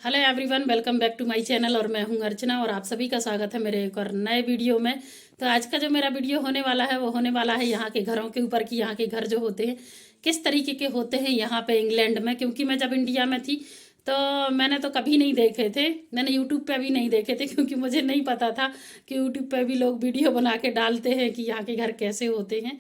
Hello everyone, welcome back to my channel. और मैं हूं अर्चना और आप सभी का स्वागत है मेरे एक और नए वीडियो में। तो आज का जो मेरा वीडियो होने वाला है वो होने वाला है यहाँ के घरों के ऊपर कि यहाँ के घर जो होते हैं किस तरीके के होते हैं यहाँ पे इंग्लैंड में। क्योंकि मैं जब इंडिया में थी तो मैंने तो कभी नहीं देखे थे, मैंने यूट्यूब पे भी नहीं देखे थे क्योंकि मुझे नहीं पता था कि यूट्यूब पे भी लोग वीडियो बना के डालते हैं कि यहाँ के घर कैसे होते हैं।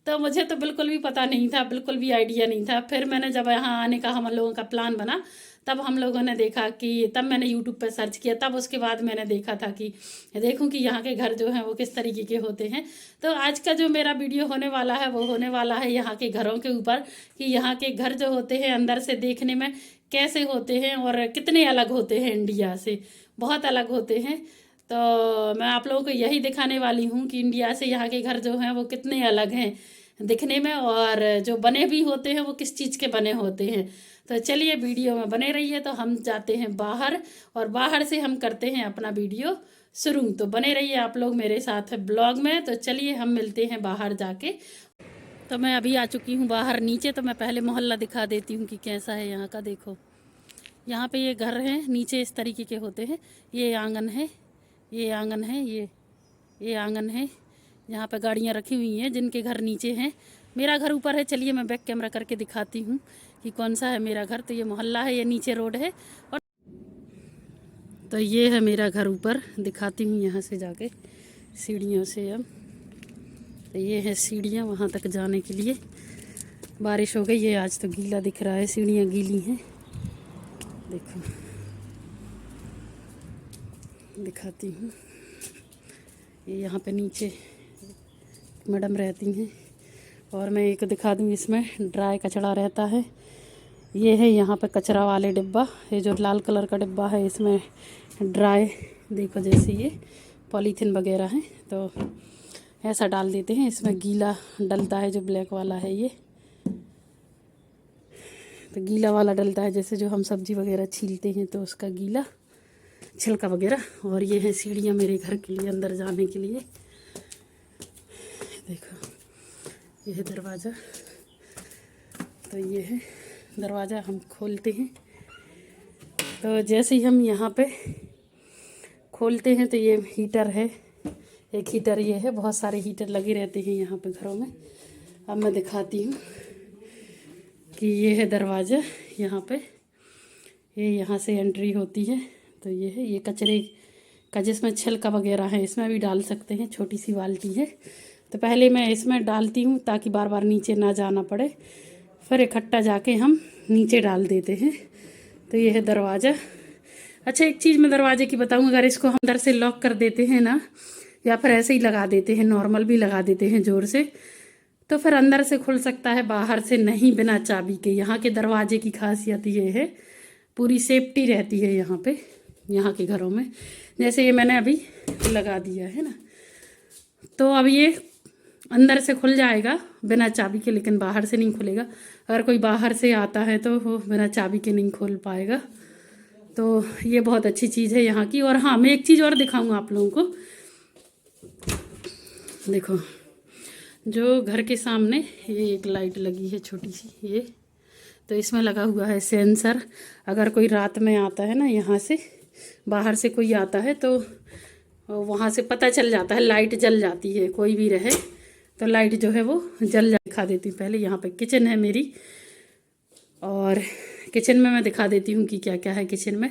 तो मुझे तो बिल्कुल भी पता नहीं था, बिल्कुल भी आइडिया नहीं था। फिर मैंने जब यहाँ आने का हम लोगों का प्लान बना तब हम लोगों ने देखा कि तब मैंने यूट्यूब पर सर्च किया, तब उसके बाद मैंने देखा था कि देखूं कि यहाँ के घर जो हैं वो किस तरीके के होते हैं। तो आज का जो मेरा वीडियो होने वाला है वो होने वाला है यहाँ के घरों के ऊपर कि यहाँ के घर जो होते हैं अंदर से देखने में कैसे होते हैं और कितने अलग होते हैं इंडिया से, बहुत अलग होते हैं। तो मैं आप लोगों को यही दिखाने वाली हूँ कि इंडिया से यहाँ के घर जो हैं वो कितने अलग हैं दिखने में, और जो बने भी होते हैं वो किस चीज़ के बने होते हैं। तो चलिए वीडियो में बने रहिए। तो हम जाते हैं बाहर और बाहर से हम करते हैं अपना वीडियो शुरू। तो बने रहिए आप लोग मेरे साथ ब्लॉग में। तो चलिए हम मिलते हैं बाहर जाके। तो मैं अभी आ चुकी हूँ बाहर नीचे। तो मैं पहले मोहल्ला दिखा देती हूँ कि कैसा है यहाँ का। देखो यहाँ पे ये घर हैं नीचे इस तरीके के होते हैं। ये आंगन है, ये आंगन है, ये आंगन है। यहाँ पे गाड़ियाँ रखी हुई हैं जिनके घर नीचे हैं। मेरा घर ऊपर है। चलिए मैं बैक कैमरा करके दिखाती हूँ कि कौन सा है मेरा घर। तो ये मोहल्ला है, ये नीचे रोड है। और तो ये है मेरा घर ऊपर, दिखाती हूँ यहाँ से जाके सीढ़ियों से। अब तो ये है सीढ़ियाँ वहाँ तक जाने के लिए। बारिश हो गई है आज तो गीला दिख रहा है, सीढ़ियाँ गीली हैं। देखो दिखाती हूँ, ये यहाँ पे नीचे मैडम रहती हैं। और मैं एक दिखा दूँ, इसमें ड्राई कचरा रहता है। ये है यहाँ पे कचरा वाले डिब्बा, ये जो लाल कलर का डिब्बा है इसमें ड्राई, देखो जैसे ये पॉलीथीन वगैरह है तो ऐसा डाल देते हैं। इसमें गीला डलता है जो ब्लैक वाला है, ये तो गीला वाला डलता है जैसे जो हम सब्जी वगैरह छीलते हैं तो उसका गीला छिलका वगैरह। और ये है सीढ़ियाँ मेरे घर के लिए अंदर जाने के लिए। देखो ये है दरवाज़ा। तो ये है दरवाज़ा, हम खोलते हैं तो जैसे ही हम यहाँ पे खोलते हैं तो ये हीटर है, एक हीटर ये है। बहुत सारे हीटर लगे रहते हैं यहाँ पे घरों में। अब मैं दिखाती हूँ कि ये है दरवाज़ा यहाँ पे, ये यहाँ से एंट्री होती है। तो ये है, ये कचरे का जिसमें छिलका वगैरह है इसमें भी डाल सकते हैं, छोटी सी बाल्टी है। तो पहले मैं इसमें डालती हूँ ताकि बार बार नीचे ना जाना पड़े, फिर इकट्ठा जाके हम नीचे डाल देते हैं। तो ये है दरवाज़ा। अच्छा एक चीज़ मैं दरवाजे की बताऊँ, अगर इसको हम अंदर से लॉक कर देते हैं ना, या फिर ऐसे ही लगा देते हैं, नॉर्मल भी लगा देते हैं ज़ोर से, तो फिर अंदर से खुल सकता है, बाहर से नहीं, बिना चाबी के। यहाँ के दरवाजे की खासियत ये है, पूरी सेफ्टी रहती है यहाँ पे, यहाँ के घरों में। जैसे ये मैंने अभी लगा दिया है ना, तो अब ये अंदर से खुल जाएगा बिना चाबी के, लेकिन बाहर से नहीं खुलेगा। अगर कोई बाहर से आता है तो वो बिना चाबी के नहीं खोल पाएगा। तो ये बहुत अच्छी चीज़ है यहाँ की। और हाँ, मैं एक चीज़ और दिखाऊंगा आप लोगों को। देखो जो घर के सामने ये एक लाइट लगी है छोटी सी, ये तो इसमें लगा हुआ है सेंसर। अगर कोई रात में आता है ना, यहाँ से बाहर से कोई आता है तो वहाँ से पता चल जाता है, लाइट जल जाती है, कोई भी रहे तो लाइट जो है वो दिखा देती हूँ। पहले यहाँ पे किचन है मेरी, और किचन में मैं दिखा देती हूँ कि क्या क्या है किचन में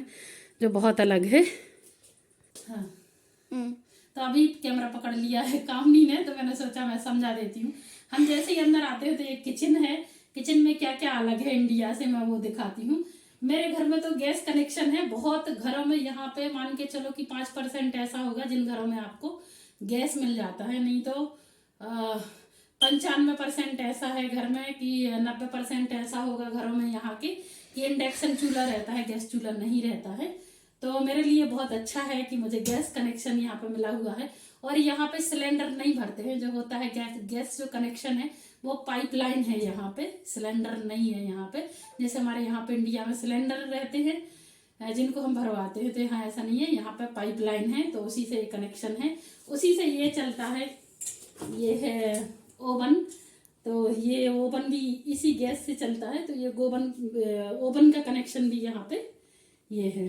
जो बहुत अलग है। हाँ तो अभी कैमरा पकड़ लिया है, काम नहीं है तो मैंने सोचा मैं समझा देती हूँ। हम जैसे ही अंदर आते हैं तो एक किचन है, किचन में क्या क्या अलग है इंडिया से मैं वो दिखाती हूँ। मेरे घर में तो गैस कनेक्शन है। बहुत घरों में यहाँ पे मान के चलो कि 5% ऐसा होगा जिन घरों में आपको गैस मिल जाता है, नहीं तो 95% ऐसा है घर में कि 90% ऐसा होगा घरों में यहाँ के कि इंडक्शन चूल्हा रहता है, गैस चूल्हा नहीं रहता है। तो मेरे लिए बहुत अच्छा है कि मुझे गैस कनेक्शन यहाँ पे मिला हुआ है। और यहाँ पे सिलेंडर नहीं भरते हैं, जो होता है गैस जो कनेक्शन है वो पाइपलाइन है, यहाँ पे सिलेंडर नहीं है। यहाँ पे जैसे हमारे यहाँ पे इंडिया में सिलेंडर रहते हैं जिनको हम भरवाते हैं, तो यहाँ ऐसा नहीं है, यहाँ पे पाइपलाइन है। तो उसी से ये कनेक्शन है, उसी से ये चलता है। ये है ओवन, तो ये ओवन भी इसी गैस से चलता है। तो ये ओवन का कनेक्शन भी यहाँ पे ये है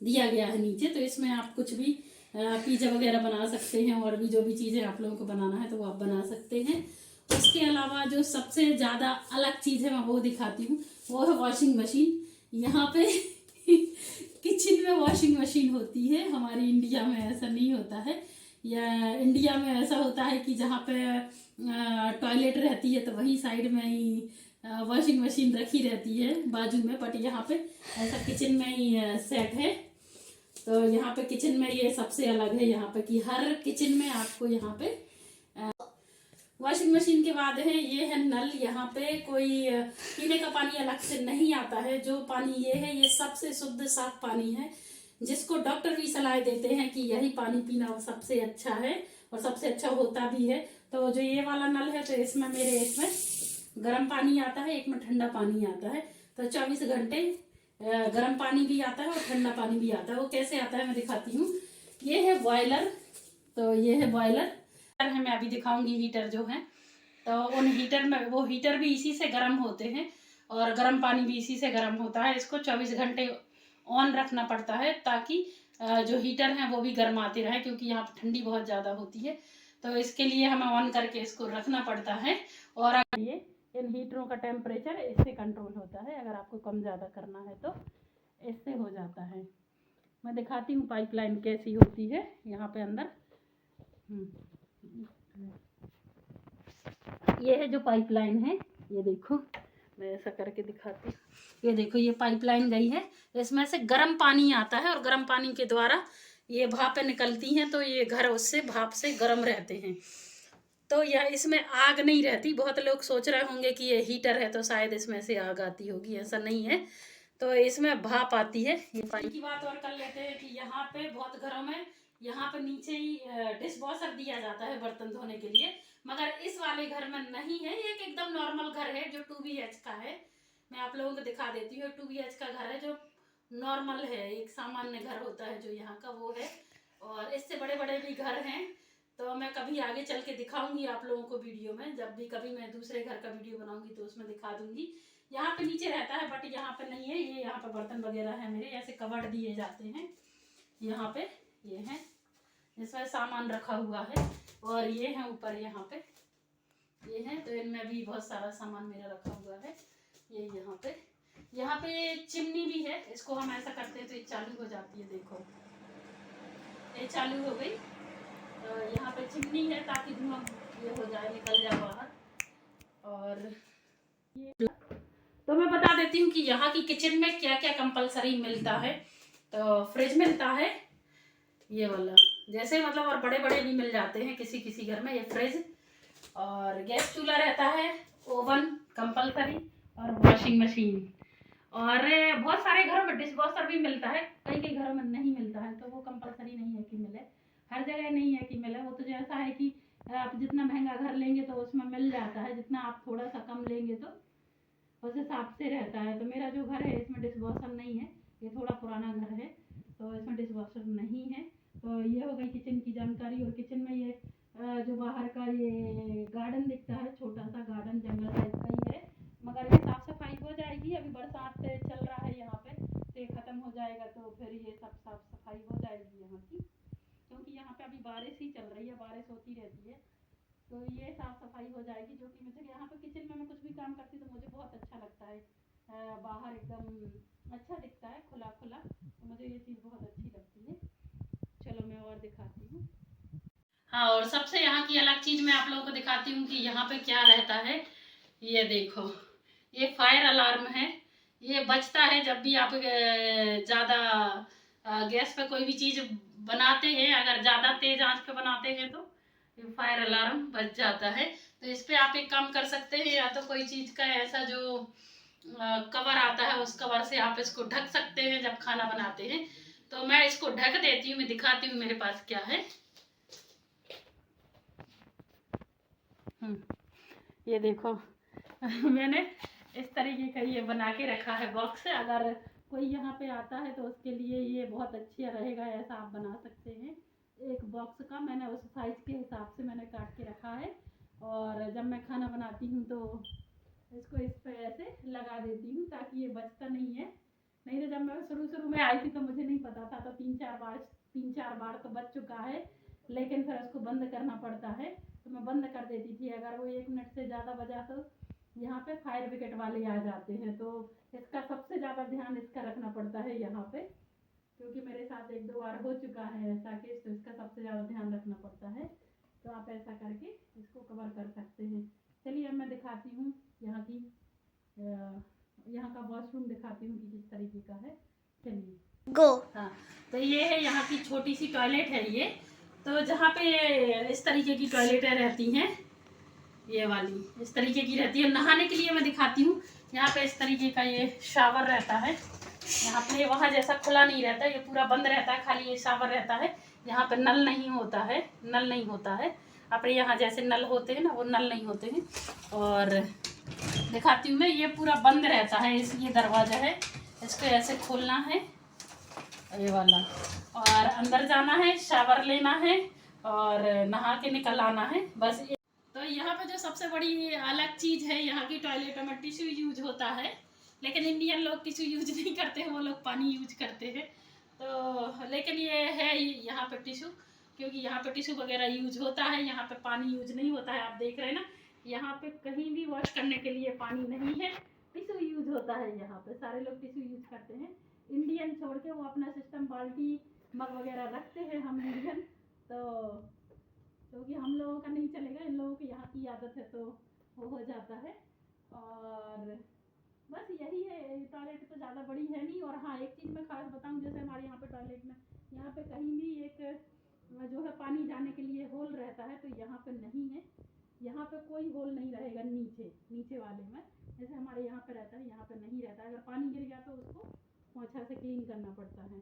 दिया गया है नीचे। तो इसमें आप कुछ भी पिज़्ज़ा वगैरह बना सकते हैं, और भी जो भी चीज़ें आप लोगों को बनाना है तो वो आप बना सकते हैं। उसके अलावा जो सबसे ज़्यादा अलग चीज़ है मैं वो दिखाती हूँ, वो है वॉशिंग मशीन। यहाँ पे किचन में वॉशिंग मशीन होती है, हमारी इंडिया में ऐसा नहीं होता है। या इंडिया में ऐसा होता है कि जहाँ पे टॉयलेट रहती है तो वही साइड में ही वॉशिंग मशीन रखी रहती है बाजू में, बट यहाँ पे ऐसा किचन में ही सेट है। तो यहाँ पे किचन में ये सबसे अलग है, यहाँ पे कि हर किचन में आपको यहाँ पे वॉशिंग मशीन के बाद है ये है नल। यहाँ पे कोई पीने का पानी अलग से नहीं आता है। जो पानी ये है ये सबसे शुद्ध साफ पानी है, जिसको डॉक्टर भी सलाह देते हैं कि यही पानी पीना सबसे अच्छा है और सबसे अच्छा होता भी है। तो जो ये वाला नल है तो इसमें इसमें गर्म पानी आता है, एक में ठंडा पानी आता है। तो 24 घंटे गर्म पानी भी आता है और ठंडा पानी भी आता है। वो कैसे आता है मैं दिखाती हूँ। ये है बॉयलर, तो ये है बॉयलर है, मैं अभी दिखाऊंगी हीटर जो है। तो उन हीटर में वो हीटर भी इसी से गर्म होते हैं और गर्म पानी भी इसी से गर्म होता है। इसको 24 घंटे ऑन रखना पड़ता है ताकि जो हीटर है वो भी गर्माते रहे, क्योंकि यहाँ पर ठंडी बहुत ज़्यादा होती है। तो इसके लिए हमें ऑन करके इसको रखना पड़ता है। और ये इन हीटरों का टेम्परेचर इससे कंट्रोल होता है, अगर आपको कम ज़्यादा करना है तो इससे हो जाता है। मैं दिखाती हूँ पाइपलाइन कैसी होती है यहाँ पे अंदर। ये है जो पाइपलाइन है, ये देखो मैं ऐसा करके दिखाती हूँ। ये देखो ये पाइपलाइन गई है, इसमें से गर्म पानी आता है और गर्म पानी के द्वारा ये भापें निकलती हैं, तो ये घर उससे भाप से गर्म रहते हैं। तो यह इसमें आग नहीं रहती। बहुत लोग सोच रहे होंगे कि ये हीटर है तो शायद इसमें से आग आती होगी, ऐसा नहीं है। तो इसमें भाप आती है। ये पानी की बात और कर लेते हैं कि यहाँ पे बहुत घरों में यहाँ पे नीचे ही डिश वॉशर दिया जाता है बर्तन धोने के लिए, मगर इस वाले घर में नहीं है। एक एकदम नॉर्मल घर है जो 2 BH का है। मैं आप लोगों को दिखा देती हूँ। 2 BH का घर है जो नॉर्मल है, एक सामान्य घर होता है जो यहाँ का, वो है। और इससे बड़े बड़े भी घर हैं, तो मैं कभी आगे चल के दिखाऊंगी आप लोगों को वीडियो में। जब भी कभी मैं दूसरे घर का वीडियो बनाऊंगी तो उसमें दिखा दूंगी। यहाँ पे नीचे रहता है बट यहाँ पे नहीं है। ये यहाँ पे बर्तन वगैरह है मेरे, ऐसे कवर्ड दिए जाते हैं यहाँ पे। ये है इसमें सामान रखा हुआ है, और ये है ऊपर यहाँ पे ये है। तो इनमें भी बहुत सारा सामान मेरा रखा हुआ है। ये यहाँ पे चिमनी भी है। इसको हम ऐसा करते हैं तो ये चालू हो जाती है, देखो ये चालू हो गई। तो यहाँ पे चिमनी है ताकि धुआं ये हो जाए, निकल जाए बाहर। और ये तो मैं बता देती हूँ कि यहाँ की किचन में क्या क्या कंपलसरी मिलता है। तो फ्रिज मिलता है ये वाला, जैसे मतलब, और बड़े बड़े भी मिल जाते हैं किसी किसी घर में। ये फ्रिज और गैस चूल्हा रहता है, ओवन कंपलसरी, और वॉशिंग मशीन। और बहुत सारे घरों में डिश वॉशर भी मिलता है, कई कई घरों में नहीं मिलता है। तो वो कंपलसरी नहीं है कि मिले, हर जगह नहीं है कि मिले। वो तो जैसा है कि आप जितना महंगा घर लेंगे तो उसमें मिल जाता है, जितना आप थोड़ा सा कम लेंगे तो उस हिसाब से रहता है। तो मेरा जो घर है इसमें डिश वॉशर नहीं है, ये थोड़ा पुराना घर है तो इसमें डिश वॉशर नहीं है। तो ये हो गई किचन की जानकारी। और किचन में ये जो बाहर का ये गार्डन दिखता है, छोटा सा गार्डन जंगल टाइप का ही है, मगर ये साफ सफाई हो जाएगी। अभी बरसात चल रहा है यहाँ पे, तो ये खत्म हो जाएगा तो फिर ये सब साफ सफाई हो जाएगी यहाँ की, क्योंकि यहाँ पे अभी बारिश ही चल रही है, बारिश होती रहती है। तो ये साफ सफाई हो जाएगी, जो कि मुझे यहाँ पे किचन में मैं कुछ भी काम करती तो मुझे बहुत अच्छा लगता है। बाहर एकदम अच्छा दिखता है खुला खुला, तो मुझे ये चीज़ बहुत अच्छी लगती है। चलो मैं और दिखाती हूँ। हाँ, और सबसे यहाँ की अलग चीज़ मैं आप लोगों को दिखाती हूँ कि यहाँ पे क्या रहता है। ये देखो ये फायर अलार्म है। ये बजता है जब भी आप ज़्यादा गैस पे कोई भी चीज़ बनाते हैं, अगर ज़्यादा तेज़ आंच पे बनाते हैं तो ये फायर अलार्म बज जाता है। तो इस पे आप एक काम कर सकते हैं, या तो कोई चीज़ का ऐसा जो कवर आता है उस कवर से आप इसको ढक सकते हैं जब खाना बनाते हैं। तो मैं इसको ढक देती हूँ, मैं दिखाती हूँ मेरे पास क्या है। ये देखो मैंने इस तरीके का ये बना के रखा है बॉक्स। अगर कोई यहाँ पे आता है तो उसके लिए ये बहुत अच्छा रहेगा, ऐसा आप बना सकते हैं। एक बॉक्स का मैंने उस साइज़ के हिसाब से मैंने काट के रखा है, और जब मैं खाना बनाती हूँ तो इसको इस पे ऐसे लगा देती हूँ ताकि ये बचता नहीं है। नहीं तो जब मैं शुरू में आई थी तो मुझे नहीं पता था, तो तीन चार बार तो बच चुका है, लेकिन फिर उसको बंद करना पड़ता है। तो मैं बंद कर देती थी, अगर वो 1 मिनट से ज़्यादा बजा तो यहाँ पे फायर ब्रिगेड वाले आ जाते हैं। तो इसका सबसे ज़्यादा ध्यान इसका रखना पड़ता है यहाँ पे, क्योंकि मेरे साथ 1-2 बार हो चुका है ऐसा केस, तो इसका सबसे ज़्यादा ध्यान रखना पड़ता है। तो आप ऐसा करके इसको कवर कर सकते हैं। चलिए अब मैं दिखाती हूँ यहाँ की यहाँ का वॉशरूम दिखाती हूँ कि किस तरीके का है। चलिए गो। हाँ, तो ये है यहाँ की छोटी सी टॉयलेट है ये। तो जहाँ पे इस तरीके की टॉयलेटें रहती हैं, ये वाली इस तरीके की रहती है। नहाने के लिए मैं दिखाती हूँ, यहाँ पे इस तरीके का ये शावर रहता है। यहाँ पे वहाँ जैसा खुला नहीं रहता, ये पूरा बंद रहता है, खाली ये शावर रहता है। यहाँ पे नल नहीं होता है, नल नहीं होता है। अपने यहाँ जैसे नल होते हैं ना, वो नल नहीं होते हैं। और दिखाती हूँ मैं, ये पूरा बंद रहता है। ये दरवाज़ा है, इसको ऐसे खोलना है, ये वाला, और अंदर जाना है, शावर लेना है और नहा के निकल आना है, बस। तो यहाँ पे जो सबसे बड़ी अलग चीज़ है, यहाँ की टॉयलेटों में टिश्यू यूज होता है, लेकिन इंडियन लोग टिश्यू यूज नहीं करते हैं, वो लोग पानी यूज करते हैं। तो लेकिन ये है यहाँ पे टिश्यू, क्योंकि यहाँ पे टिश्यू वगैरह यूज होता है, यहाँ पे पानी यूज नहीं होता है। आप देख रहे हैं ना, यहाँ पे कहीं भी वॉश करने के लिए पानी नहीं है, टिश्यू यूज होता है। यहाँ पे सारे लोग टिश्यू यूज करते हैं, इंडियन छोड़ के। वो अपना सिस्टम बाल्टी मग वगैरह रखते हैं, हम इंडियन तो क्योंकि हम लोगों का नहीं चलेगा, इन लोगों की यहाँ की आदत है तो वो हो जाता है। और बस यही है, टॉयलेट तो ज़्यादा बड़ी है नहीं। और हाँ, एक चीज़ मैं खास बताऊँ, जैसे हमारे यहाँ पे टॉयलेट में यहाँ पे कहीं भी एक जो है पानी जाने के लिए होल रहता है, तो यहाँ पे नहीं है। यहाँ पे कोई होल नहीं रहेगा नीचे वाले में, जैसे हमारे यहाँ पे रहता है, यहाँ पे नहीं रहता है। अगर पानी गिर गया तो उसको पोंछा से क्लीन करना पड़ता है।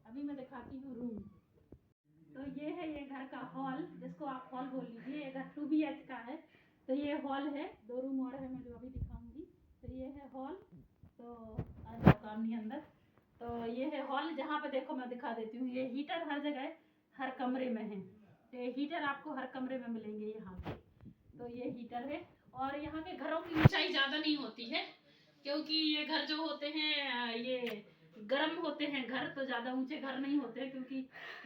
अभी मैं दिखाती हूँ रूम। तो ये है ये घर का हॉल, जिसको आप हॉल बोल लीजिए। ये घर 2 BH का है, तो ये हॉल है। 2 रूम और है, मैं जो अभी दिखाऊंगी। तो ये है हॉल, तो आ जाओ सामने अंदर। तो ये है हॉल, जहाँ पे देखो मैं दिखा देती हूँ, ये हीटर हर जगह हर कमरे में है। तो ये हीटर आपको हर कमरे में मिलेंगे यहाँ पे। तो ये हीटर है। और यहाँ के घरों की ऊंचाई ज़्यादा नहीं होती है, क्योंकि ये घर जो होते हैं ये गर्म होते हैं घर, तो ज़्यादा ऊंचे घर नहीं होते हैं, क्योंकि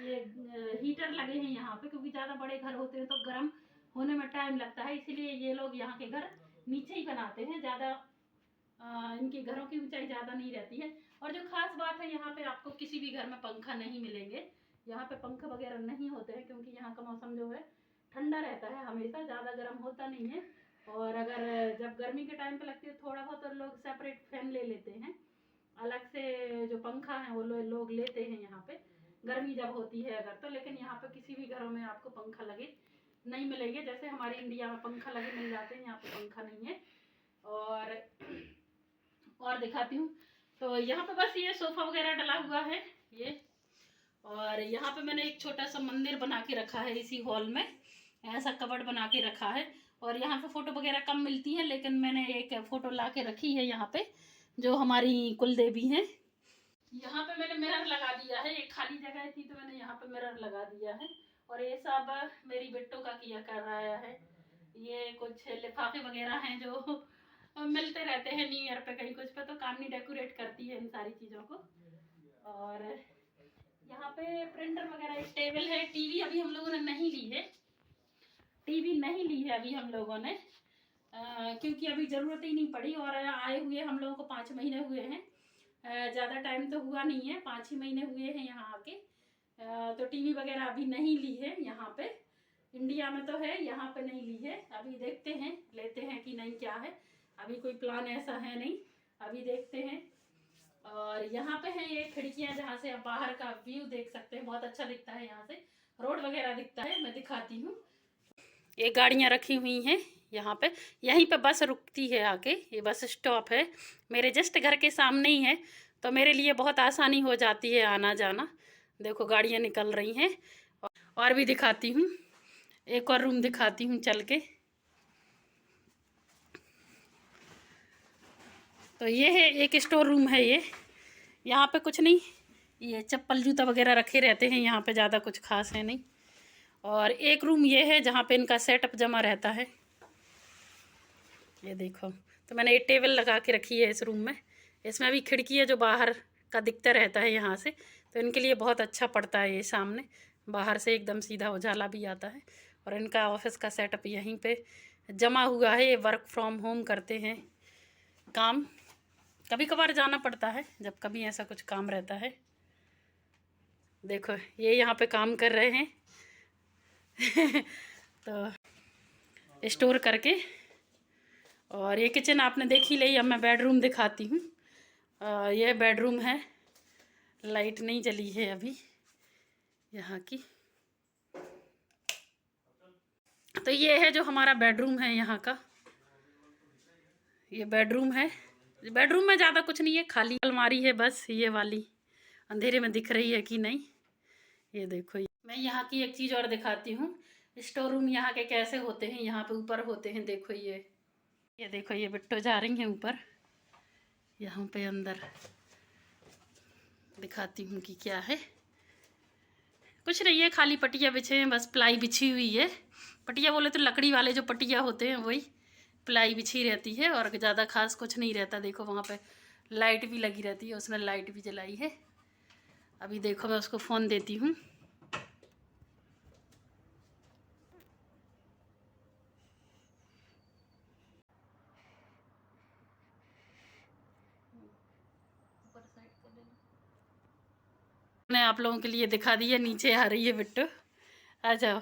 ये हीटर लगे हैं यहाँ पे। क्योंकि ज़्यादा बड़े घर होते हैं तो गर्म होने में टाइम लगता है, इसीलिए ये लोग यहाँ के घर नीचे ही बनाते हैं। ज़्यादा इनके घरों की ऊंचाई ज़्यादा नहीं रहती है। और जो खास बात है, यहाँ पे आपको किसी भी घर में पंखा नहीं मिलेंगे। यहाँ पे पंखा वगैरह नहीं होते हैं, क्योंकि यहाँ का मौसम जो है ठंडा रहता है हमेशा, ज़्यादा गर्म होता नहीं है। और अगर जब गर्मी के टाइम पे लगती है थोड़ा बहुत, तो लोग सेपरेट फैन ले लेते हैं, अलग से जो पंखा है वो लोग लेते हैं यहाँ पे, गर्मी जब होती है अगर तो। लेकिन यहाँ पे किसी भी घरों में आपको पंखा लगे नहीं मिलेंगे, जैसे हमारे इंडिया में पंखा लगे मिल जाते हैं, यहाँ पे पंखा नहीं है। और दिखाती हूँ, तो यहाँ पे बस ये सोफा वगैरह डला हुआ है ये। और यहाँ पे मैंने एक छोटा सा मंदिर बना के रखा है, इसी हॉल में ऐसा कबर्ड बना के रखा है। और यहाँ पे फ़ोटो वगैरह कम मिलती है, लेकिन मैंने एक फ़ोटो ला के रखी है यहाँ पे, जो हमारी कुल देवी हैं। यहाँ पे मैंने मिरर लगा दिया है, एक खाली जगह थी तो मैंने यहाँ पे मिरर लगा दिया है। और ये सब मेरी बिट्टू का किया कर रहा है। ये कुछ लिफाफे वगैरह हैं जो मिलते रहते हैं न्यू ईयर पे कहीं कुछ पे, तो कामनी डेकोरेट करती है इन सारी चीज़ों को। और यहाँ पे प्रिंटर वगैरह, एक टेबल है। टीवी अभी हम लोगों ने नहीं ली है, टीवी नहीं ली है अभी हम लोगों ने, क्योंकि अभी ज़रूरत ही नहीं पड़ी। और आए हुए हम लोगों को 5 महीने हुए हैं, ज़्यादा टाइम तो हुआ नहीं है, 5 ही महीने हुए हैं यहाँ आके। तो टीवी वगैरह अभी नहीं ली है यहाँ पे। इंडिया में तो है, यहाँ पे नहीं ली है। अभी देखते हैं लेते हैं कि नहीं, क्या है, अभी कोई प्लान ऐसा है नहीं, अभी देखते हैं। और यहाँ पे हैं ये खिड़कियाँ, जहाँ से आप बाहर का व्यू देख सकते हैं, बहुत अच्छा दिखता है, यहाँ से रोड वगैरह दिखता है। मैं दिखाती हूँ, ये गाड़ियाँ रखी हुई हैं यहाँ पे, यहीं पे बस रुकती है आके, ये बस स्टॉप है मेरे जस्ट घर के सामने ही है, तो मेरे लिए बहुत आसानी हो जाती है आना जाना। देखो गाड़ियाँ निकल रही हैं। और भी दिखाती हूँ, एक और रूम दिखाती हूँ चल के। तो ये है एक स्टोर रूम है ये, यहाँ पे कुछ नहीं, ये चप्पल जूता वगैरह रखे रहते हैं यहाँ पे, ज़्यादा कुछ खास है नहीं। और एक रूम ये है जहाँ पे इनका सेटअप जमा रहता है, ये देखो। तो मैंने ये टेबल लगा के रखी है इस रूम में, इसमें भी खिड़की है जो बाहर का दिखता रहता है यहाँ से, तो इनके लिए बहुत अच्छा पड़ता है। ये सामने बाहर से एकदम सीधा उजाला भी आता है। और इनका ऑफिस का सेटअप यहीं पे जमा हुआ है। ये वर्क फ्रॉम होम करते हैं काम, कभी कभार जाना पड़ता है जब कभी ऐसा कुछ काम रहता है। देखो ये यहाँ पे काम कर रहे हैं तो स्टोर करके। और ये किचन आपने देख ही ली, अब मैं बेडरूम दिखाती हूँ। यह बेडरूम है, लाइट नहीं जली है अभी यहाँ की। तो ये है जो हमारा बेडरूम है यहाँ का, ये बेडरूम है। बेडरूम में ज़्यादा कुछ नहीं है, खाली अलमारी है बस, ये वाली अंधेरे में दिख रही है कि नहीं। ये देखो, मैं यहाँ की एक चीज़ और दिखाती हूँ। स्टोर रूम यहाँ के कैसे होते हैं, यहाँ पे ऊपर होते हैं। देखो ये देखो, ये बिट्टो जा रही हैं ऊपर, यहाँ पे अंदर दिखाती हूँ कि क्या है। कुछ नहीं है, खाली पटिया बिछे हैं बस, प्लाई बिछी हुई है। पटिया बोले तो लकड़ी वाले जो पटिया होते हैं वही, प्लाई बिछी रहती है और ज़्यादा खास कुछ नहीं रहता। देखो वहाँ पे लाइट भी लगी रहती है, उसने लाइट भी जलाई है। अभी देखो मैं उसको फ़ोन देती हूँ। मैंने आप लोगों के लिए दिखा दी है, नीचे आ रही है बिट्टू, आ जाओ।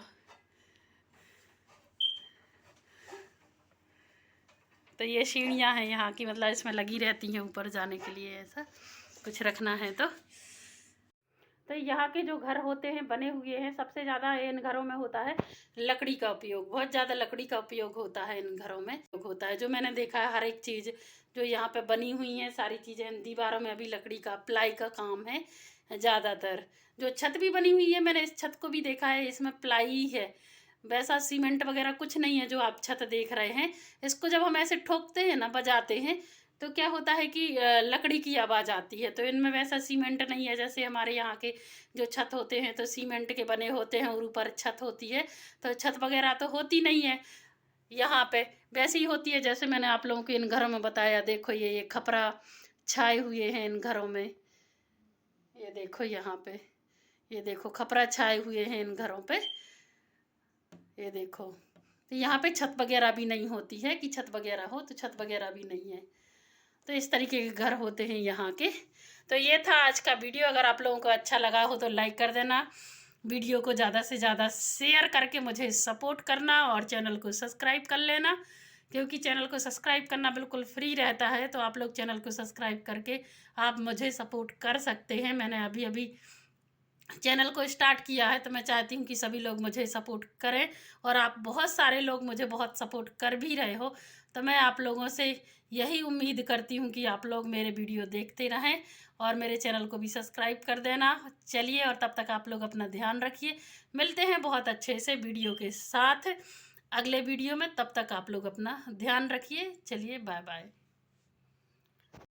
तो ये सीढ़ियाँ हैं यहाँ की, मतलब इसमें लगी रहती हैं ऊपर जाने के लिए, ऐसा कुछ रखना है तो यहाँ के जो घर होते हैं बने हुए हैं, सबसे ज़्यादा इन घरों में होता है लकड़ी का उपयोग। बहुत ज़्यादा लकड़ी का उपयोग होता है इन घरों में, होता है। जो मैंने देखा है हर एक चीज़ जो यहाँ पे बनी हुई है, सारी चीज़ें दीवारों में अभी लकड़ी का प्लाई का काम है ज़्यादातर। जो छत भी बनी हुई है, मैंने इस छत को भी देखा है, इसमें प्लाई है, वैसा सीमेंट वगैरह कुछ नहीं है जो आप छत देख रहे हैं। इसको जब हम ऐसे ठोकते हैं ना, बजाते हैं, तो क्या होता है कि लकड़ी की आवाज़ आती है। तो इनमें वैसा सीमेंट नहीं है जैसे हमारे यहाँ के जो छत होते हैं तो सीमेंट के बने होते हैं और ऊपर छत होती है, तो छत वगैरह तो होती नहीं है यहाँ पे। वैसे ही होती है जैसे मैंने आप लोगों को इन घरों में बताया। देखो ये खपरा छाए हुए हैं इन घरों में, ये देखो यहाँ पे, ये देखो खपरा छाए हुए हैं इन घरों पे, ये देखो। तो यहाँ पे छत वगैरह भी नहीं होती है कि छत वगैरह हो, तो छत वगैरह भी नहीं है। तो इस तरीके के घर होते हैं यहाँ के। तो ये था आज का वीडियो। अगर आप लोगों को अच्छा लगा हो तो लाइक कर देना, वीडियो को ज़्यादा से ज़्यादा शेयर करके मुझे सपोर्ट करना, और चैनल को सब्सक्राइब कर लेना, क्योंकि चैनल को सब्सक्राइब करना बिल्कुल फ्री रहता है। तो आप लोग चैनल को सब्सक्राइब करके आप मुझे सपोर्ट कर सकते हैं। मैंने अभी अभी चैनल को स्टार्ट किया है, तो मैं चाहती हूँ कि सभी लोग मुझे सपोर्ट करें, और आप बहुत सारे लोग मुझे बहुत सपोर्ट कर भी रहे हो। तो मैं आप लोगों से यही उम्मीद करती हूँ कि आप लोग मेरे वीडियो देखते रहें और मेरे चैनल को भी सब्सक्राइब कर देना। चलिए, और तब तक आप लोग अपना ध्यान रखिए। मिलते हैं बहुत अच्छे से वीडियो के साथ अगले वीडियो में। तब तक आप लोग अपना ध्यान रखिए। चलिए, बाय बाय।